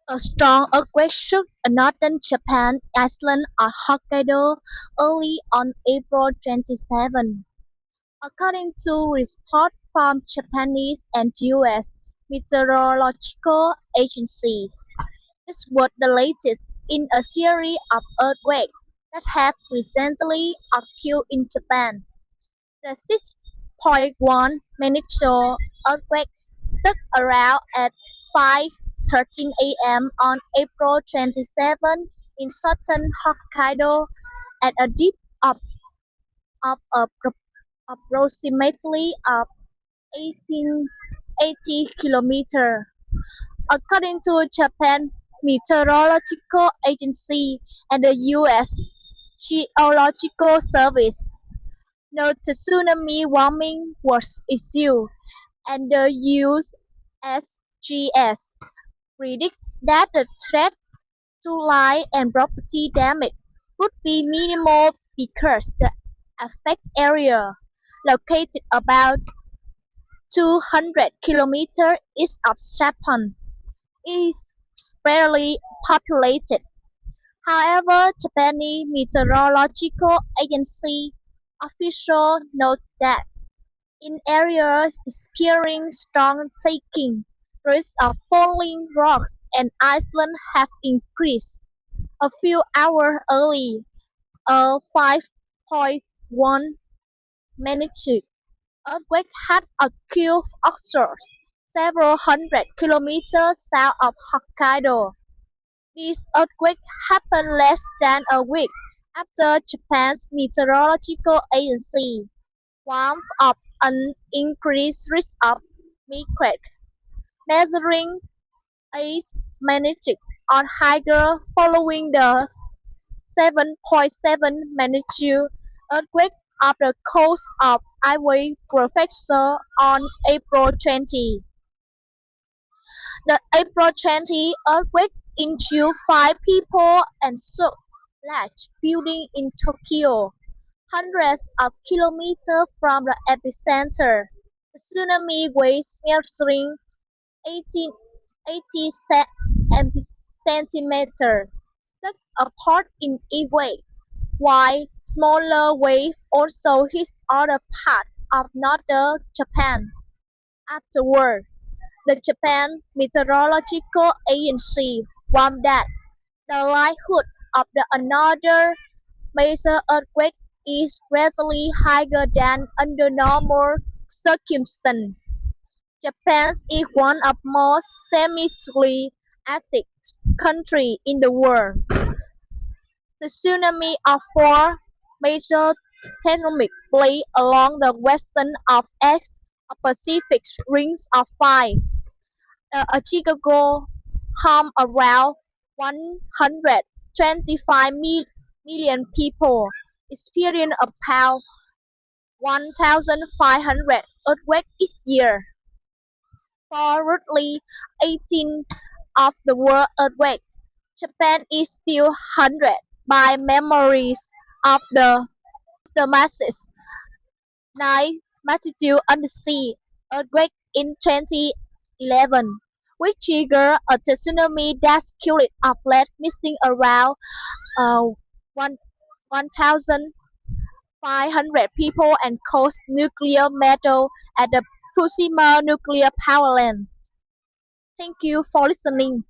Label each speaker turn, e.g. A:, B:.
A: A strong earthquake shook northern Japan, Iceland and Hokkaido early on April 27, according to reports from Japanese and US meteorological agencies. This was the latest in a series of earthquakes that have recently occurred in Japan. The 6.1 magnitude earthquake struck around at 5:13 a.m. on April 27 in southern Hokkaido at a depth of approximately 80 kilometers. According to Japan Meteorological Agency and the U.S. Geological Service, no tsunami warning was issued, and the USGS predicts that the threat to life and property damage would be minimal because the affected area, located about 200 kilometers east of Japan, is sparsely populated. However, Japanese Meteorological Agency officials note that in areas experiencing strong shaking, risks of falling rocks and Iceland have increased. A few hours earlier, a 5.1 magnitude earthquake had occurred offshore, several hundred kilometers south of Hokkaido. This earthquake happened less than a week after Japan's meteorological agency warned of an increased risk of earthquake, measuring 8 magnitude or higher following the 7.7 magnitude earthquake off the coast of Iwate Prefecture on April 20. The April 20 earthquake injured 5 people and shook large buildings in Tokyo, hundreds of kilometers from the epicenter. The tsunami waves measuring 80 centimeters struck apart in Iwate, while smaller waves also hit other parts of northern Japan. Afterward, the Japan Meteorological Agency warned that the likelihood of another major earthquake is greatly higher than under normal circumstances. Japan is one of the most seismically active countries in the world. The tsunami of four major tectonic plates along the western edge of the Pacific Ring of Fire, the archipelago home around 125 million people, experienced about 1,500 earthquakes each year. For roughly 18 of the world's earthquakes, Japan is still haunted by memories of the massive 9 magnitude undersea earthquake in 2011, which triggered a tsunami that killed or left missing around uh, 1,500 people and caused nuclear meltdown at the Fukushima nuclear power plant. Thank you for listening.